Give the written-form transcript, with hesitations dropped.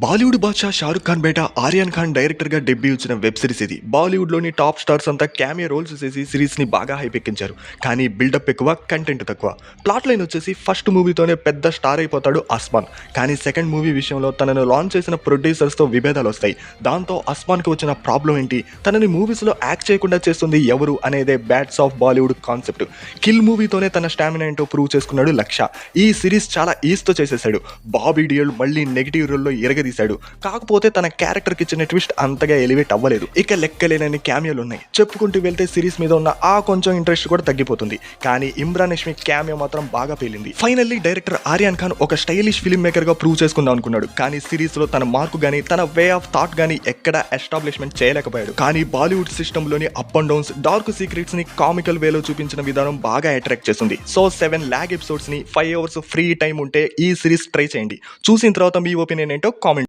బాలీవుడ్ బాద్‌షా 'షారుఖ్ ఖాన్' బేటా 'ఆర్యన్ ఖాన్' డైరెక్టర్‌గా డెబ్యూ ఇచ్చిన web series ఇది. బాలీవుడ్‌లోని టాప్ స్టార్స్ అంతా క్యామియో రోల్స్ చేసి సిరీస్‌ని బాగా హైప్ ఎక్కించారు. కానీ బిల్డప్ ఎక్కువ, కంటెంట్ తక్కువ. ప్లాట్ లైన్ వచ్చేసి ఫస్ట్ మూవీతోనే పెద్ద స్టార్ అయిపోతాడు అస్మాన్. కానీ సెకండ్ మూవీ విషయంలో తనను లాంచ్ చేసిన ప్రొడ్యూసర్స్‌తో విభేదాలొస్తాయి. దాంతో అస్మాన్‌కి వచ్చిన ప్రాబ్లమ్ ఏంటి? తనని మూవీస్‌లో యాక్ట్ చేయకుండా చేస్తుంది ఎవరు? అనేదే bads of Bollywood concept. 'Kill' మూవీతోనే తన స్టామినా ఏంటో ప్రూవ్ చేసుకున్నాడు లక్ష. ఈ సిరీస్ చాలా ఈజ్‌తో చేసేసాడు. బాబీ డియోల్ మళ్ళీ నెగెటివ్ రోల్‌లో ఇరగదీశాడు. కాకపోతే తన క్యారెక్టర్‌కి ఇచ్చిన ట్విస్ట్ అంతగా ఎలివేట్ అవ్వలేదు. ఇక లెక్కలేనన్ని క్యామియోలు ఉన్నాయి. చెప్పుకుంటూ వెళ్తే సిరీస్ మీద ఉన్న ఆ కొంచెం ఇంట్రెస్ట్ కూడా తగ్గిపోతుంది. కానీ ఇమ్రాన్ హష్మి క్యామియో మాత్రం బాగా పేలింది. ఫైనల్లీ డైరెక్టర్ ఆర్యన్ ఖాన్ ఒక స్టైలిష్ ఫిల్మ్ మేకర్ గా ప్రూవ్ చేసుకుందాం అనుకున్నాడు. కానీ సిరీస్ లో తన మార్కు గానీ తన వే ఆఫ్ థాట్ గానీ ఎక్కడ ఎస్టాబ్లిష్మెంట్ చేయలేకపోయాడు. కానీ బాలీవుడ్ సిస్టమ్ లోని up and downs, dark secrets ని కామికల్ వేలో చూపించిన విధానం బాగా అట్రాక్ట్ చేస్తుంది. సో 7 లాగ్ ఎపిసోడ్స్ ని 5 అవర్స్ ఫ్రీ టైం ఉంటే ఈ సిరీస్ ట్రై చేయండి. చూసిన తర్వాత మీ ఒపీనియన్ ఏంటో కామెంట్